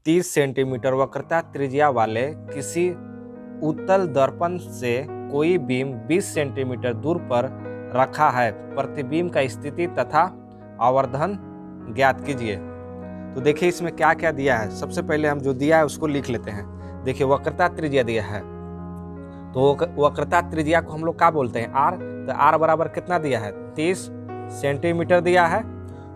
30 centimetre वक्रता त्रिज्या वाले किसी उत्तल दर्पण से कोई बीम 20 सेंटीमीटर दूर पर रखा है, प्रतिबिंब का स्थिति तथा आवर्धन ज्ञात कीजिए। तो देखिए इसमें क्या क्या दिया है। सबसे पहले हम जो दिया है उसको लिख लेते हैं। देखिए वक्रता त्रिज्या दिया है, तो वक्रता त्रिज्या को हम लोग क्या बोलते हैं, आर। तो आर बराबर कितना दिया है, 30 सेंटीमीटर दिया है।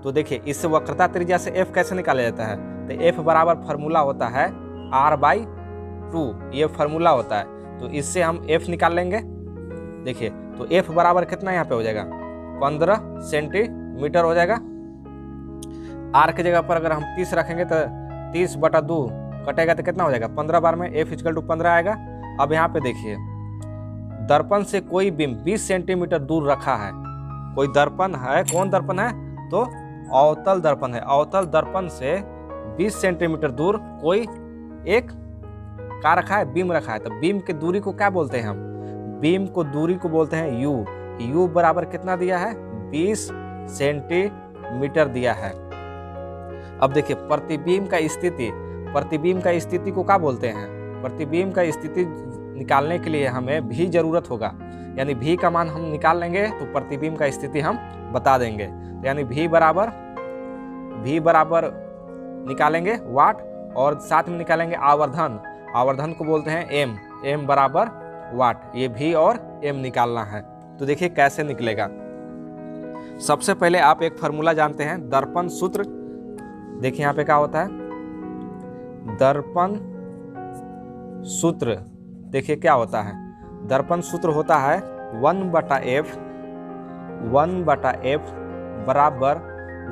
तो देखिए इस वक्रता त्रिज्या से एफ कैसे निकाला जाता है, तो एफ बराबर फार्मूला होता है r/2, ये फार्मूला होता है। तो इससे हम एफ निकाल लेंगे। देखिए तो एफ बराबर कितना यहाँ पे हो जाएगा, 15 सेंटीमीटर हो जाएगा। आर की जगह पर अगर हम 30 रखेंगे तो 30/2 कटेगा तो कितना हो जाएगा, 15 बार में एफ = 15 आएगा। अब यहाँ पे देखिए दर्पण से कोई बीम 20 सेंटीमीटर दूर रखा है। कोई दर्पण है, कौन दर्पण है, तो अवतल दर्पण है। अवतल दर्पण से 20 सेंटीमीटर दूर कोई एक क्या रखा है, बीम रखा है। तो बीम की दूरी को क्या बोलते हैं हम, बीम को दूरी को बोलते हैं यू। यू बराबर कितना दिया है, 20 सेंटीमीटर दिया है। अब देखिए प्रतिबिंब का स्थिति, प्रतिबिंब का स्थिति को क्या बोलते हैं, प्रतिबिंब का स्थिति निकालने के लिए हमें भी जरूरत होगा, यानी भी का मान हम निकाल लेंगे तो प्रतिबिंब का स्थिति हम बता देंगे। यानी भी बराबर निकालेंगे वाट, और साथ में निकालेंगे आवर्धन। आवर्धन को बोलते हैं एम, एम बराबर वाट। ये भी और एम निकालना है। तो देखिए कैसे निकलेगा। सबसे पहले आप एक फार्मूला जानते हैं, दर्पण सूत्र। देखिए यहाँ पे क्या होता है, दर्पण सूत्र। देखिए क्या होता है, दर्पण सूत्र होता है 1/f बराबर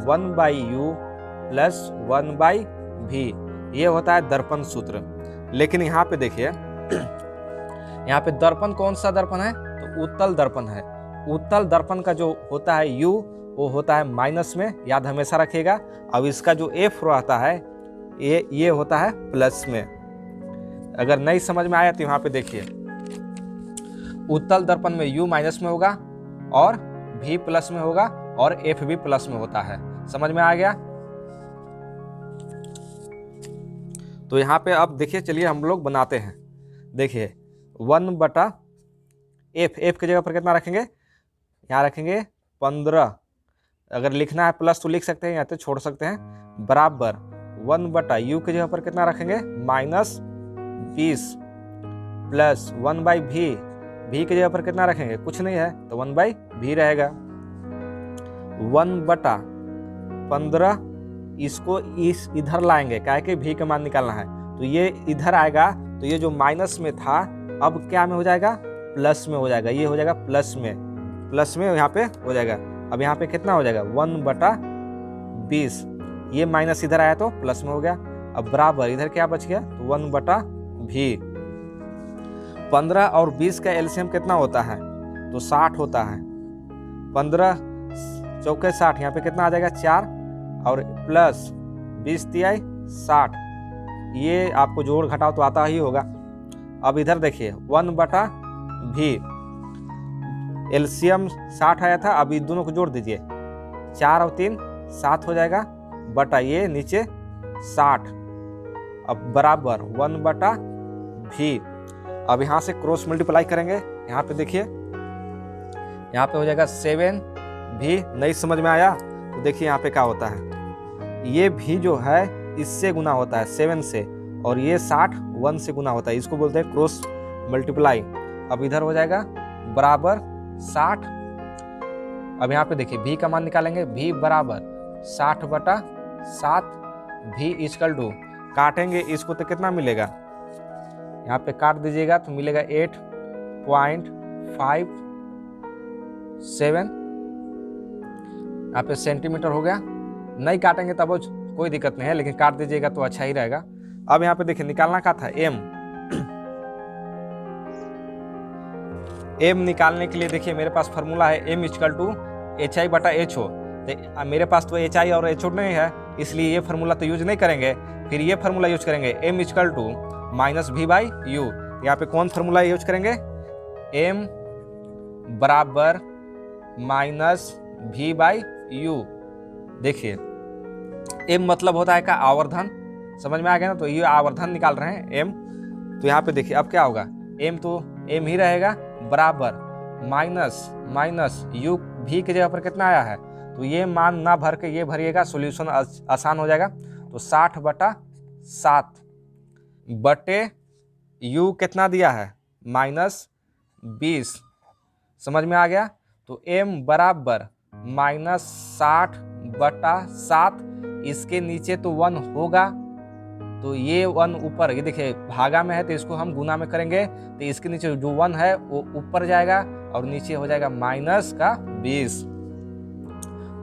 1/u प्लस 1/v। ये होता है दर्पण सूत्र। लेकिन यहाँ पे देखिए यहाँ पे दर्पण कौन सा दर्पण है, तो उत्तल दर्पण है। उत्तल दर्पण का जो होता है u वो होता है माइनस में, याद हमेशा रखिएगा। अब इसका जो f रहता है ये होता है प्लस में। अगर नहीं समझ में आया तो यहाँ पे देखिए उत्तल दर्पण में u माइनस में होगा और v प्लस में होगा और f भी प्लस में होता है। समझ में आ गया। तो यहाँ पे अब देखिए, चलिए हम लोग बनाते हैं। देखिए 1/f, f की जगह पर कितना रखेंगे, यहाँ रखेंगे 15। अगर लिखना है प्लस तो लिख सकते हैं, या तो छोड़ सकते हैं। बराबर 1/u की जगह पर कितना रखेंगे, -20 प्लस 1/v। v की जगह पर कितना रखेंगे, कुछ नहीं है तो 1/v रहेगा। 1/15 इसको इधर लाएंगे, क्या है कि v का मान निकालना है। तो ये इधर आएगा, तो ये जो माइनस में था अब क्या में हो जाएगा, प्लस में हो जाएगा। ये हो जाएगा प्लस में यहाँ पे हो जाएगा। अब यहाँ पे कितना हो जाएगा, 1/20। ये माइनस इधर आया तो प्लस में हो गया। अब बराबर इधर क्या बच गया, तो 1/v। 15 और 20 का एलसीएम कितना होता है, तो 60 होता है। 15 चौके 60, यहाँ पे कितना आ जाएगा 4 और प्लस 20 तिहाई 60। ये आपको जोड़ घटाव तो आता ही होगा। अब इधर देखिए 1/v, एलसीएम 60 आया था। अब इन दोनों को जोड़ दीजिए, 4 और 3 7 हो जाएगा, बटा ये नीचे 60। अब बराबर 1/v। अब यहाँ से क्रॉस मल्टीप्लाई करेंगे। यहाँ पे देखिए यहाँ पे हो जाएगा 7v। नहीं समझ में आया तो देखिए यहाँ पे क्या होता है, ये भी जो है इससे गुना होता है 7 से, और ये 60 1 से गुना होता है। इसको बोलते हैं क्रॉस मल्टीप्लाई। अब इधर हो जाएगा बराबर 60। अब यहाँ पे देखिए v का मान निकालेंगे, v बराबर 60/7। v = काटेंगे इसको तो कितना मिलेगा, यहाँ पे काट दीजिएगा तो मिलेगा 8.57। यहाँ पे सेंटीमीटर हो गया। नहीं काटेंगे तब कोई दिक्कत नहीं है, लेकिन काट दीजिएगा तो अच्छा ही रहेगा। अब यहाँ पे देखिए निकालना क्या था, m निकालने के लिए देखिए मेरे पास फार्मूला है m = hi/ho। तो मेरे पास तो hi और ho नहीं है, इसलिए ये फार्मूला तो यूज नहीं करेंगे। फिर ये फार्मूला यूज करेंगे, m = -v/u। यहाँ पे कौन फार्मूला यूज करेंगे, m बराबर -v/u। देखिए m मतलब होता है का आवर्धन, समझ में आ गया ना। तो ये आवर्धन निकाल रहे हैं m। तो यहाँ पे देखिए अब क्या होगा, m तो m ही रहेगा, बराबर माइनस माइनस u v की जगह पर कितना आया है, तो ये मान ना भर के ये भरिएगा, सॉल्यूशन आसान हो जाएगा। तो 60/7 बटे u कितना दिया है, -20। समझ में आ गया। तो m बराबर -60/7, इसके नीचे तो 1 होगा, तो ये 1 ऊपर, ये देखिए भागा में है तो इसको हम गुना में करेंगे, तो इसके नीचे जो 1 है वो ऊपर जाएगा और नीचे हो जाएगा -20।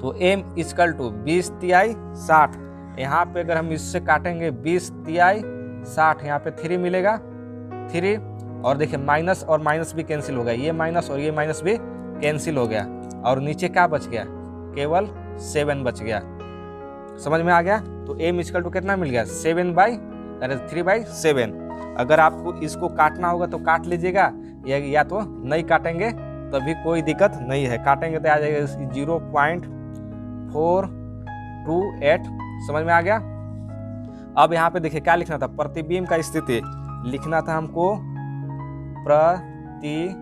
तो m इक्वल टू 20 तिहाई 60। यहाँ पे अगर हम इससे काटेंगे 20 तिहाई 60, यहाँ पे 3 मिलेगा, 3, और देखिए माइनस और माइनस भी कैंसिल हो गया, ये माइनस और ये माइनस भी कैंसिल हो गया, और नीचे क्या बच गया, केवल 7 बच गया। समझ में आ गया। तो m इक्वल टू कितना मिल गया, 3/7। अगर आपको इसको काटना होगा तो काट लीजिएगा, या तो नहीं काटेंगे तभी कोई दिक्कत नहीं है, काटेंगे तो आ जाएगा 0.428। समझ में आ गया। अब यहाँ पे देखिए क्या लिखना था, प्रतिबिंब का स्थिति लिखना था हमको, प्रतिबिंब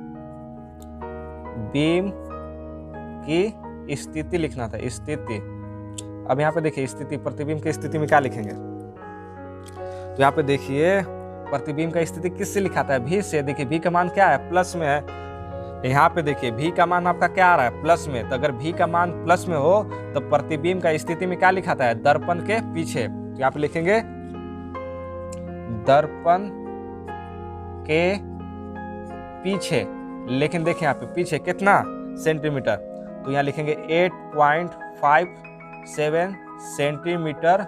की स्थिति लिखना था, स्थिति। अब यहाँ पे देखिए स्थिति, प्रतिबिंब की स्थिति में क्या लिखेंगे, तो यहाँ पे देखिए प्रतिबिंब का स्थिति किससे लिखाता है, भी से। देखिए भी का मान क्या है, प्लस में है। यहाँ पे देखिए भी का मान आपका क्या आ रहा है, प्लस में। तो अगर भी का मान प्लस में हो तो प्रतिबिंब का स्थिति में क्या लिखाता है, दर्पण के पीछे। तो यहाँ पे लिखेंगे दर्पण के पीछे, लेकिन देखिए यहाँ पे पीछे कितना सेंटीमीटर, तो यहाँ लिखेंगे 8.57 सेंटीमीटर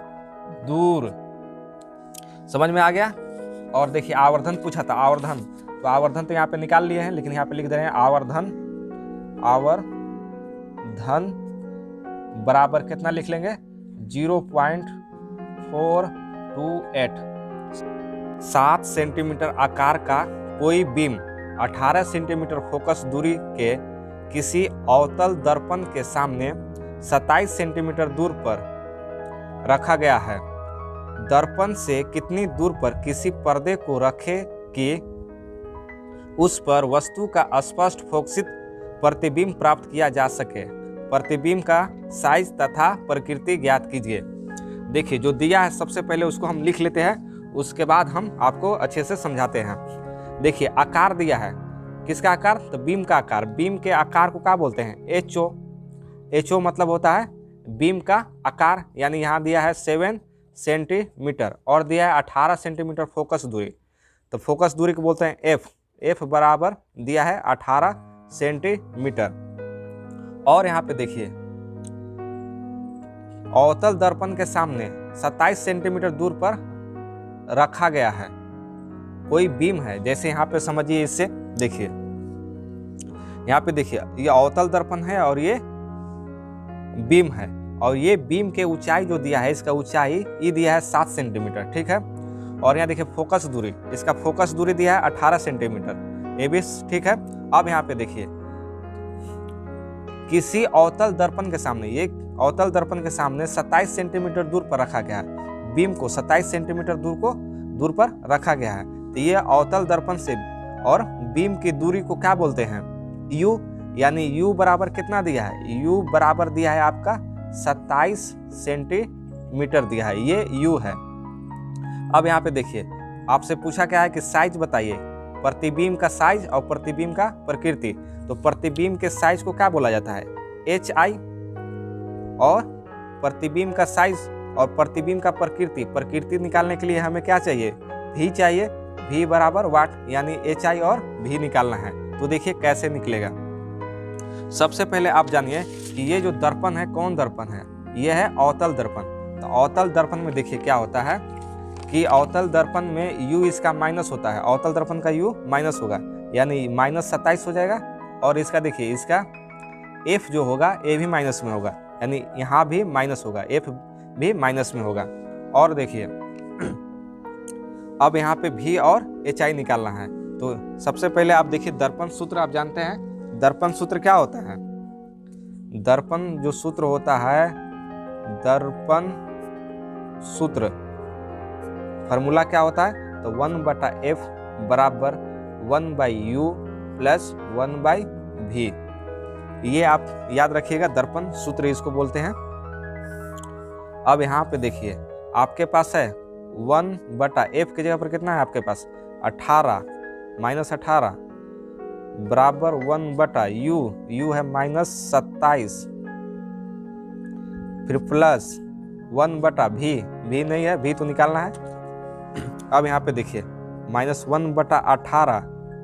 दूर। समझ में आ गया। और देखिए आवर्धन पूछा था, आवर्धन, तो आवर्धन तो यहाँ पे निकाल लिए हैं, लेकिन यहाँ पे लिख दे रहे हैं आवर्धन बराबर कितना लिख लेंगे, 0.428। 7 सेंटीमीटर आकार का कोई बीम 18 सेंटीमीटर फोकस दूरी के किसी अवतल दर्पण के सामने 27 सेंटीमीटर दूर पर रखा गया है। दर्पण से कितनी दूर पर किसी पर्दे को रखें कि उस पर वस्तु का स्पष्ट फोकसित प्रतिबिंब प्राप्त किया जा सके। प्रतिबिंब का साइज तथा प्रकृति ज्ञात कीजिए। देखिए जो दिया है सबसे पहले उसको हम लिख लेते हैं, उसके बाद हम आपको अच्छे से समझाते हैं। देखिए आकार दिया है, किसका आकार, तो बीम का आकार। बीम के आकार को क्या बोलते हैं, एचओ। एचओ मतलब होता है बीम का आकार, यानी यहाँ दिया है 7 सेंटीमीटर और दिया है 18 सेंटीमीटर फोकस दूरी, तो फोकस दूरी को बोलते हैं एफ। एफ बराबर दिया है 18 सेंटीमीटर। और यहाँ पे देखिए अवतल दर्पण के सामने 27 सेंटीमीटर दूर पर रखा गया है कोई बीम है। जैसे यहाँ पे समझिए, इससे देखिए यहाँ पे देखिए ये अवतल दर्पण है और ये बीम है, और ये बीम के ऊंचाई जो दिया है, इसका ऊंचाई ये दिया है 7 सेंटीमीटर, ठीक है। और यहाँ देखिए फोकस दूरी, इसका फोकस दूरी दिया है 18 सेंटीमीटर, ये भी ठीक है। अब यहाँ पे देखिए किसी अवतल दर्पण के सामने, ये अवतल दर्पण के सामने 27 सेंटीमीटर दूर पर रखा गया है। बीम को 27 सेंटीमीटर दूर पर रखा गया है। तो ये अवतल दर्पण से और बीम की दूरी को क्या बोलते हैं, यू। यानी यू बराबर कितना दिया है, यू बराबर दिया है आपका 27 सेंटीमीटर दिया है, ये यू है। अब यहाँ पे देखिए आपसे पूछा क्या है कि साइज बताइए, प्रतिबिंब का साइज और प्रतिबिंब का प्रकृति। तो प्रतिबिंब के साइज को क्या बोला जाता है, एच आई, और प्रतिबिंब का साइज और प्रतिबिंब का प्रकृति निकालने के लिए हमें क्या चाहिए, भी चाहिए। भी बराबर वाट, यानी एच आई और भी निकालना है। तो देखिए कैसे निकलेगा। सबसे पहले आप जानिए कि ये जो दर्पण है कौन दर्पण है, ये है अवतल दर्पण। तो अवतल दर्पण में देखिए क्या होता है कि अवतल दर्पण में u इसका माइनस होता है, अवतल दर्पण का u माइनस होगा, यानी -27 हो जाएगा। और इसका देखिए इसका f जो होगा ये भी माइनस में होगा, यानी यहाँ भी माइनस होगा, f भी माइनस में होगा। और देखिए अब यहाँ पे v और hi निकालना है। तो सबसे पहले आप देखिए दर्पण सूत्र आप जानते हैं, दर्पण सूत्र क्या होता है, दर्पण जो सूत्र होता है, दर्पण सूत्र फार्मूला क्या होता है, तो 1/f बराबर 1/u प्लस 1/v। ये आप याद रखिएगा, दर्पण सूत्र इसको बोलते हैं। अब यहाँ पे देखिए आपके पास है 1/f की जगह पर कितना है आपके पास 18 -18 बराबर 1/u, u है -27, फिर प्लस 1/v, v नहीं है, v तो निकालना है। अब यहाँ पे देखिए -1/18,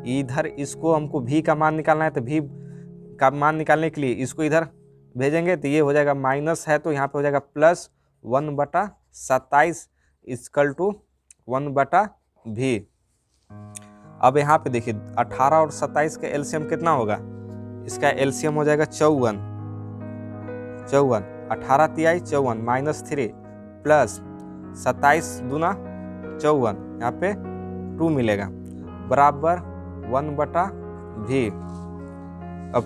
इधर इसको हमको v का मान निकालना है, तो v का मान निकालने के लिए इसको इधर भेजेंगे तो ये हो जाएगा माइनस है, तो यहाँ पे हो जाएगा प्लस 1/27 इक्वल टू 1/v। अब यहाँ पे देखिए 18 और 27 का एलसीएम कितना होगा, इसका एलसीएम हो जाएगा 54, 18 तिहाई 54 -3 प्लस 27 दूना 54, यहाँ पे 2 मिलेगा बराबर 1/v। अब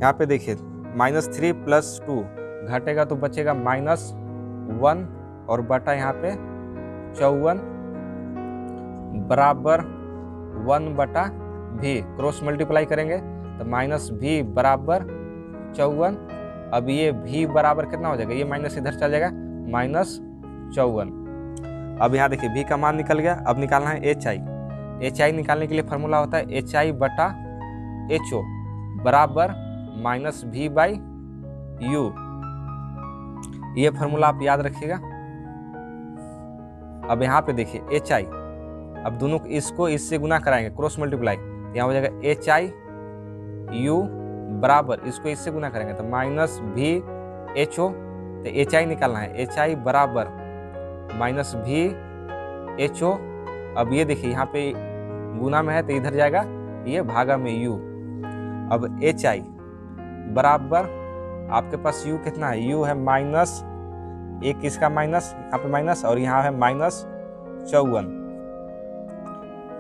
यहाँ पे देखिए -3 प्लस 2 घटेगा तो बचेगा -1 और बटा यहाँ पे 54 बराबर 1/v। क्रॉस मल्टीप्लाई करेंगे तो -v बराबर 54। अब ये v बराबर कितना हो जाएगा, ये माइनस इधर चल जाएगा -54। अब यहाँ देखिए v का मान निकल गया। अब निकालना है hi निकालने के लिए फार्मूला होता है hi/ho बराबर -v/u। ये फार्मूला आप याद रखिएगा। अब यहाँ पे देखिए hi, अब दोनों इसको इससे गुना कराएंगे क्रॉस मल्टीप्लाई, यहाँ हो जाएगा hi बराबर इसको इससे गुना करेंगे तो -v/ho, तो hi निकालना है, hi बराबर -v/ho। अब ये देखिए यहाँ पे गुना में है तो इधर जाएगा ये भागा में u। अब hi बराबर आपके पास u कितना है, u है -1, इसका माइनस यहाँ पे माइनस और यहाँ है -54।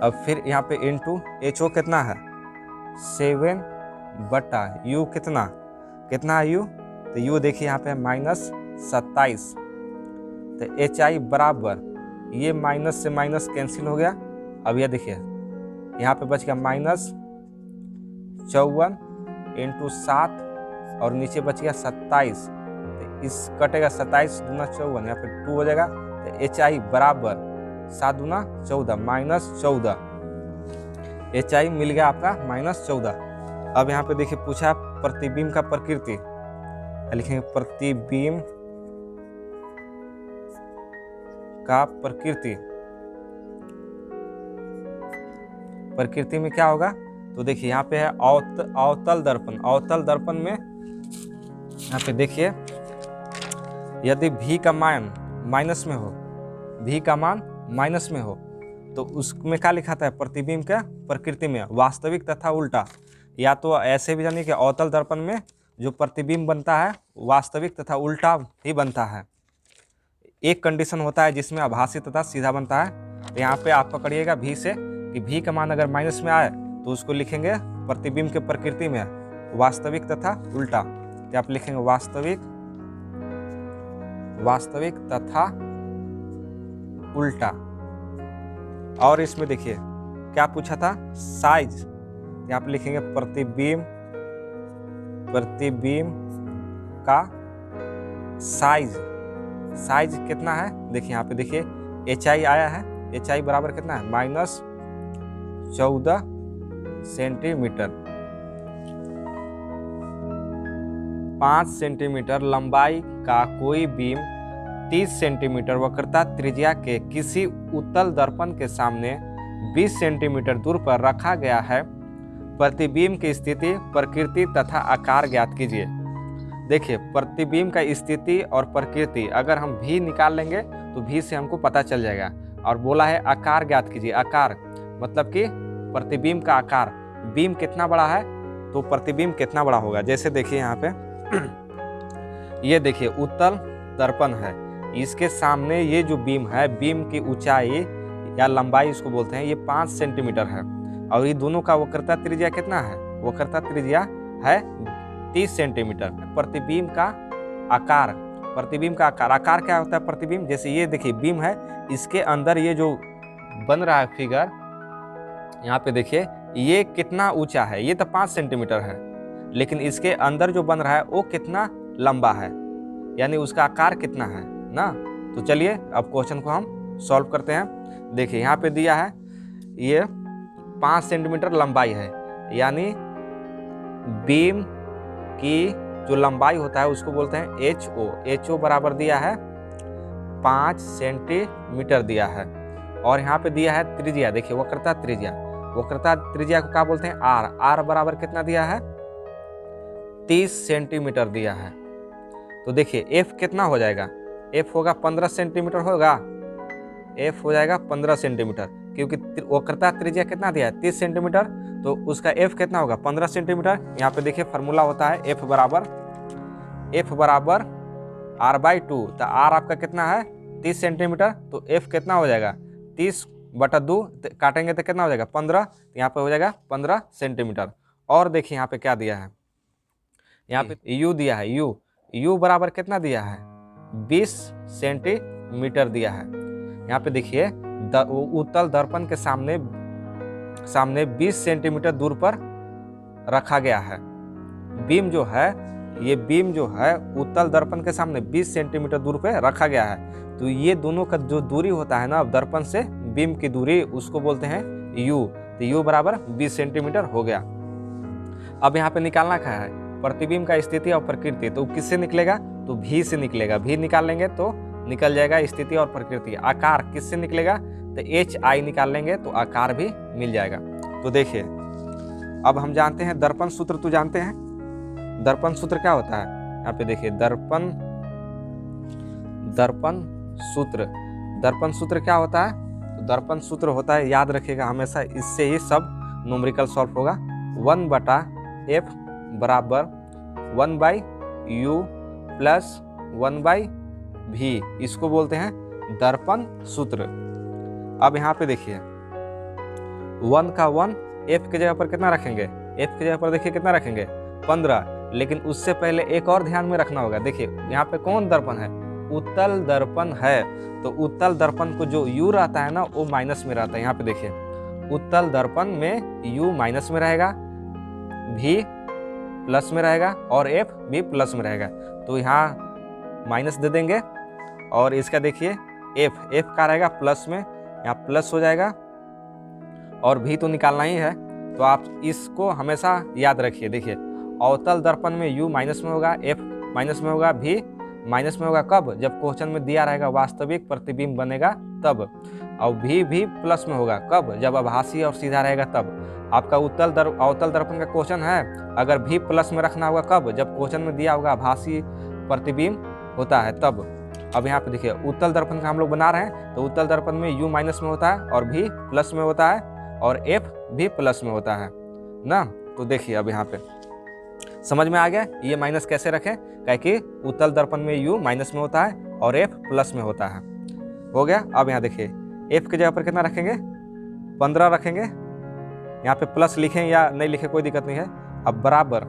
अब फिर यहाँ पे इंटू ho कितना है 7/u, कितना है u, तो u देखिए यहाँ पे है -27, तो hi बराबर ये माइनस से माइनस कैंसिल हो गया। अब ये देखिए यहाँ पे बच गया -54 इंटू 7 और नीचे बच गया 27, तो इस कटेगा 27 दूना 54, यहाँ पे 2 हो जाएगा, तो hi बराबर 7 दूना 14 -14, hi मिल गया आपका -14। अब यहाँ पे देखिए पूछा प्रतिबिंब का प्रकृति, लिखेंगे प्रतिबिंब का प्रकृति में क्या होगा, तो देखिए यहाँ पे है अवतल दर्पण में यहाँ पे देखिए यदि v का मान माइनस में हो तो उसमें क्या लिखा था, प्रतिबिंब का प्रकृति में वास्तविक तथा उल्टा। या तो ऐसे भी जानिए कि अवतल दर्पण में जो प्रतिबिंब बनता है वास्तविक तथा उल्टा ही बनता है। एक कंडीशन होता है जिसमें आभासी तथा सीधा बनता है। तो यहाँ पे आप पकड़िएगा v से कि v का मान अगर माइनस में आए तो उसको लिखेंगे प्रतिबिंब के प्रकृति में वास्तविक तथा उल्टा। तो आप लिखेंगे वास्तविक तथा उल्टा। और इसमें देखिए क्या पूछा था, साइज, यहाँ पे लिखेंगे प्रतिबिंब का साइज कितना है, देखिए यहाँ पे देखिए hi आया है, hi बराबर कितना है -14 सेंटीमीटर। 5 सेंटीमीटर लंबाई का कोई बीम 30 सेंटीमीटर वक्रता त्रिज्या के किसी उत्तल दर्पण के सामने 20 सेंटीमीटर दूर पर रखा गया है। प्रतिबिंब की स्थिति, प्रकृति तथा आकार ज्ञात कीजिए। देखिए प्रतिबिंब का स्थिति और प्रकृति अगर हम भी निकाल लेंगे तो भी से हमको पता चल जाएगा। और बोला है आकार ज्ञात कीजिए। आकार मतलब कि प्रतिबिंब का आकार, बीम कितना बड़ा है तो प्रतिबिंब कितना बड़ा होगा। जैसे देखिए यहाँ पे ये देखिए उत्तल दर्पण है, इसके सामने ये जो बीम है, बीम की ऊंचाई या लंबाई इसको बोलते हैं, ये 5 सेंटीमीटर है। और ये दोनों का वक्रता त्रिज्या कितना है, वक्रता त्रिज्या है 30 सेंटीमीटर। प्रतिबिंब का आकार, प्रतिबिंब का आकार क्या होता है प्रतिबिंब, जैसे ये देखिए बीम है, इसके अंदर ये जो बन रहा है फिगर, यहाँ पे देखिए ये कितना ऊंचा है, ये तो 5 सेंटीमीटर है, लेकिन इसके अंदर जो बन रहा है वो कितना लंबा है, यानी उसका आकार कितना है ना। तो चलिए अब क्वेश्चन को हम सॉल्व करते हैं। देखिए यहाँ पे दिया है ये 5 सेंटीमीटर लंबाई है, यानी बीम की जो लंबाई होता है उसको बोलते हैं HO बराबर दिया है 5 सेंटीमीटर दिया है। और यहाँ पे दिया है त्रिज्या, देखिए वक्रता त्रिज्या को क्या बोलते हैं R बराबर कितना दिया है 30 सेंटीमीटर दिया है। तो देखिए F कितना हो जाएगा, F होगा 15 सेंटीमीटर होगा, F हो जाएगा 15 सेंटीमीटर, क्योंकि वक्रता त्रिज्या कितना दिया है 30 सेंटीमीटर, तो उसका F कितना होगा 15 सेंटीमीटर। यहाँ पे देखिए फार्मूला होता है F बराबर R/2, तो R आपका कितना है 30 सेंटीमीटर, तो F कितना हो जाएगा 30/2, काटेंगे तो कितना हो जाएगा 15, तो यहाँ पे हो जाएगा 15 सेंटीमीटर। और देखिए यहाँ पे क्या दिया है, यहाँ पे U दिया है, U बराबर कितना दिया है 20 सेंटीमीटर दिया है। यहाँ पे देखिए उत्तल दर्पण के सामने 20 सेंटीमीटर दूर पर रखा गया है। बीम जो है उत्तल दर्पण के सामने 20 सेंटीमीटर दूर पे रखा गया है। तो ये दोनों का जो दूरी होता है ना दर्पण से बीम की दूरी, उसको बोलते हैं U। तो U बराबर 20 सेंटीमीटर हो गया। अब यहाँ पे निकालना क्या है प्रतिबिंब का स्थिति और प्रकृति, तो किससे निकलेगा, तो V से निकलेगा। V निकाल लेंगे तो निकल जाएगा स्थिति और प्रकृति। आकार किससे निकलेगा, तो HI निकाल लेंगे तो आकार भी मिल जाएगा। तो देखिए अब हम जानते हैं दर्पण सूत्र, तो जानते हैं दर्पण सूत्र क्या होता है। यहाँ पे देखिए दर्पण सूत्र क्या होता है, तो दर्पण सूत्र होता है, याद रखिएगा हमेशा, इससे ही सब न्यूमेरिकल सॉल्व होगा। 1/F बराबर 1/U प्लस 1/V, इसको बोलते हैं दर्पण सूत्र। अब यहाँ पे देखिए 1 का 1 F के जगह पर कितना रखेंगे, F के जगह पर देखिए कितना रखेंगे 15, लेकिन उससे पहले एक और ध्यान में रखना होगा। देखिए यहाँ पे कौन दर्पण है, उत्तल दर्पण है, तो उत्तल दर्पण को जो U रहता है ना वो माइनस में रहता है। यहाँ पे देखिए उत्तल दर्पण में U माइनस में रहेगा, V प्लस में रहेगा और F भी प्लस में रहेगा, तो यहाँ माइनस दे देंगे। और इसका देखिए F का रहेगा प्लस में, यहाँ प्लस हो जाएगा, और V तो निकालना ही है, तो आप इसको हमेशा याद रखिए। देखिए अवतल दर्पण में U माइनस में होगा, F माइनस में होगा, V माइनस में होगा, कब, जब क्वेश्चन में दिया रहेगा वास्तविक प्रतिबिंब बनेगा तब। और V भी प्लस में होगा, कब, जब आभासी और सीधा रहेगा तब। आपका अवतल दर्पण का क्वेश्चन है, अगर V प्लस में रखना होगा कब, जब क्वेश्चन में दिया होगा आभासी प्रतिबिंब होता है तब। अब यहाँ पे देखिए उत्तल दर्पण का हम लोग बना रहे हैं, तो उत्तल दर्पण में U माइनस में होता है और V प्लस में होता है और F भी प्लस में होता है ना। तो देखिए अब यहाँ पे समझ में आ गया ये माइनस कैसे रखें, क्योंकि उत्तल दर्पण में U माइनस में होता है और F प्लस में होता है। हो गया। अब यहाँ देखिए F के जगह पर कितना रखेंगे 15 रखेंगे, यहाँ पे प्लस लिखें या नहीं लिखें कोई दिक्कत नहीं है। अब बराबर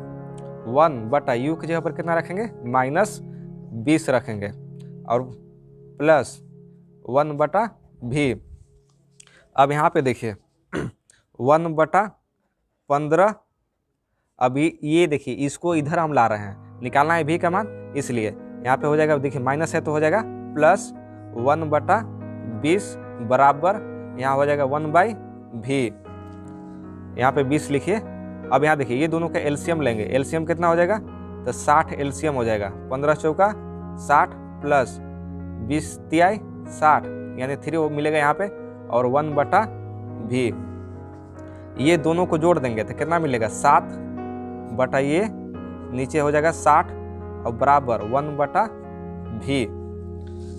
1/U के जगह पर कितना रखेंगे -20 रखेंगे और प्लस 1/V। अब यहाँ पे देखिए 1/15, अभी ये देखिए इसको इधर हम ला रहे हैं, निकालना है V का मान, इसलिए यहाँ पे हो जाएगा, देखिए माइनस है तो हो जाएगा प्लस 1/20 बराबर यहाँ हो जाएगा 1/V। यहाँ पे 20 लिखिए। अब यहाँ देखिए ये दोनों का एलसीएम लेंगे, एलसीएम कितना हो जाएगा, तो 60 एलसीएम हो जाएगा, 15 चौका 60 प्लस 20 तिहाई 60, यानी 3 मिलेगा यहाँ पे, और 1/V। ये दोनों को जोड़ देंगे तो कितना मिलेगा 7 बटा ये नीचे हो जाएगा 60 और बराबर 1/V।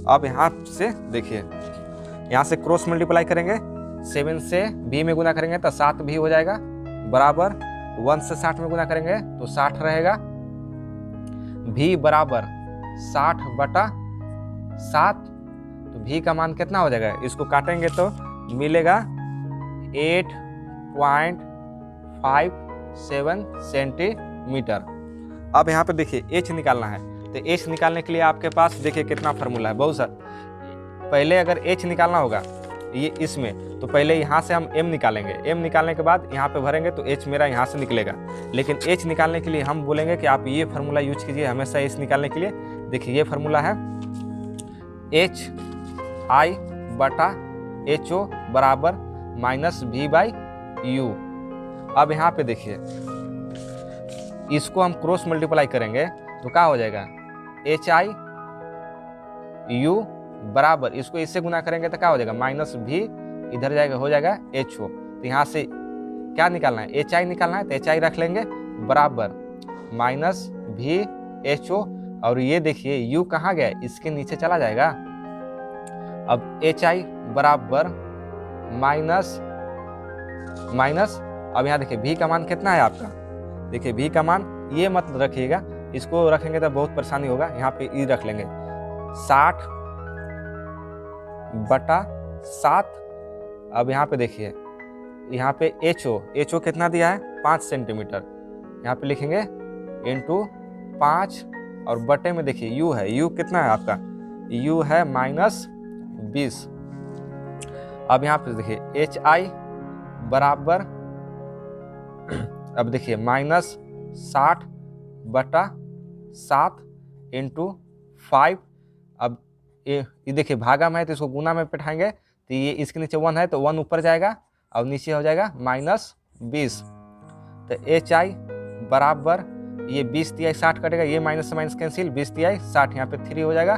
अब यहाँ से देखिए यहाँ से क्रॉस मल्टीप्लाई करेंगे, 7 से V में गुना करेंगे तो 7V हो जाएगा, बराबर 1 से 60 में गुना करेंगे तो 60 रहेगा, V बराबर 60/7, तो V का मान कितना हो जाएगा, इसको काटेंगे तो मिलेगा 8.57 सेंटीमीटर। अब यहाँ पे देखिए H निकालना है, तो h निकालने के लिए आपके पास देखिए कितना फार्मूला है, बहुत सारा। पहले अगर h निकालना होगा ये इसमें, तो पहले यहाँ से हम m निकालेंगे, m निकालने के बाद यहाँ पे भरेंगे तो h मेरा यहाँ से निकलेगा। लेकिन h निकालने के लिए हम बोलेंगे कि आप ये फार्मूला यूज कीजिए हमेशा h निकालने के लिए। देखिए ये फार्मूला है h i बटा h o बराबर -v/u। अब यहाँ पे देखिए इसको हम क्रॉस मल्टीप्लाई करेंगे तो क्या हो जाएगा, hi u बराबर, इसको इससे गुना करेंगे तो क्या हो जाएगा, -v, इधर जाएगा हो जाएगा ho। तो यहाँ से क्या निकालना है, hi निकालना है, तो hi रख लेंगे बराबर -v ho। और ये देखिए u कहाँ गया, इसके नीचे चला जाएगा। अब hi बराबर माइनस, अब यहाँ देखिए v का मान कितना है आपका, देखिए v का मान ये मत रखिएगा, इसको रखेंगे तो बहुत परेशानी होगा। यहाँ पे ई रख लेंगे 60 बटा 7। अब यहाँ पे देखिए यहाँ पे ho कितना दिया है 5 सेंटीमीटर, यहाँ पे लिखेंगे इंटू 5 और बटे में देखिए u है, u कितना है आपका, u है -20। अब यहाँ पे देखिए hi बराबर, अब देखिए -60 बटा 7 इंटू 5। अब ये देखिए भागा में है तो इसको गुना में बैठाएंगे तो ये इसके नीचे 1 है तो 1 ऊपर जाएगा और नीचे हो जाएगा -20। तो hi बराबर, ये 20 तिहाई 60 कटेगा, ये माइनस से माइनस कैंसिल, 20 तिहाई 60, यहाँ पे 3 हो जाएगा।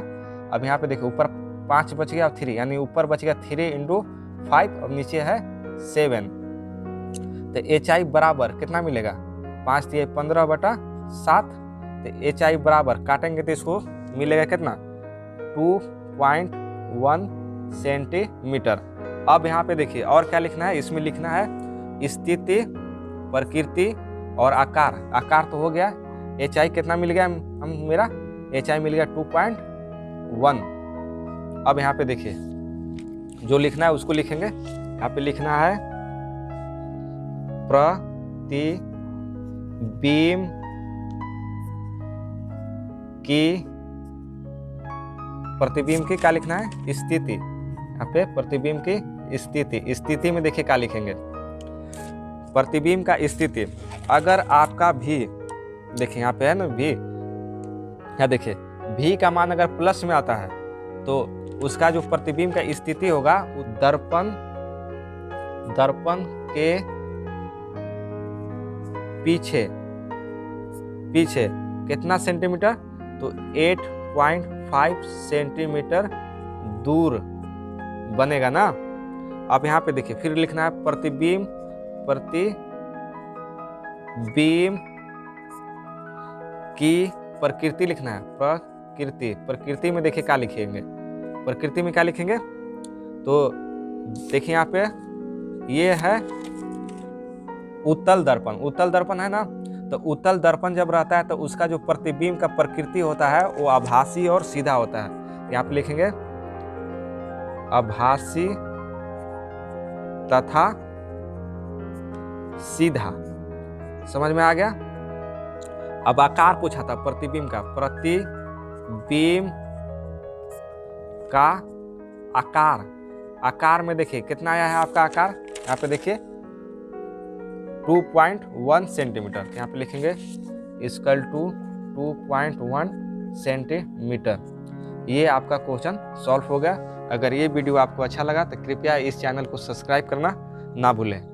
अब यहाँ पे देखिए ऊपर 5 बच गया और 3, यानी ऊपर बच गया 3 इंटू 5 और नीचे है 7। तो hi बराबर कितना मिलेगा, 5 तिहाई 15 बटा 7। तो hi बराबर काटेंगे तो इसको मिलेगा कितना, 2.1 सेंटीमीटर। अब यहाँ पे देखिए और क्या लिखना है, इसमें लिखना है स्थिति, प्रकृति और आकार। आकार तो हो गया, hi कितना मिल गया हम मेरा, hi मिल गया 2.1। अब यहाँ पे देखिए जो लिखना है उसको लिखेंगे, यहाँ पे लिखना है प्रतिबिंब की, प्रतिबिंब की क्या लिखना है, स्थिति। यहाँ पे प्रतिबिंब की स्थिति, स्थिति में देखिए क्या लिखेंगे, प्रतिबिंब का स्थिति। अगर आपका भी देखिए यहाँ पे है ना भी, यहाँ देखिए भी का मान अगर प्लस में आता है तो उसका जो प्रतिबिंब का स्थिति होगा वो दर्पण के पीछे कितना सेंटीमीटर, तो 8.5 सेंटीमीटर दूर बनेगा ना। अब यहाँ पे देखिए फिर लिखना है प्रतिबिंब की प्रकृति लिखना है, प्रकृति में देखिए क्या लिखेंगे, प्रकृति में क्या लिखेंगे, तो देखिए यहाँ पे ये है उत्तल दर्पण है ना। तो उत्तल दर्पण जब रहता है तो उसका जो प्रतिबिंब का प्रकृति होता है वो आभासी और सीधा होता है। यहाँ पे लिखेंगे आभासी तथा सीधा, समझ में आ गया। अब आकार पूछा था प्रतिबिंब का, प्रतिबिंब का आकार में देखिए कितना आया है आपका आकार, यहाँ पे देखिए 2.1 सेंटीमीटर, यहाँ पे लिखेंगे इक्वल टू 2.1 सेंटीमीटर। ये आपका क्वेश्चन सॉल्व हो गया। अगर ये वीडियो आपको अच्छा लगा तो कृपया इस चैनल को सब्सक्राइब करना ना भूलें।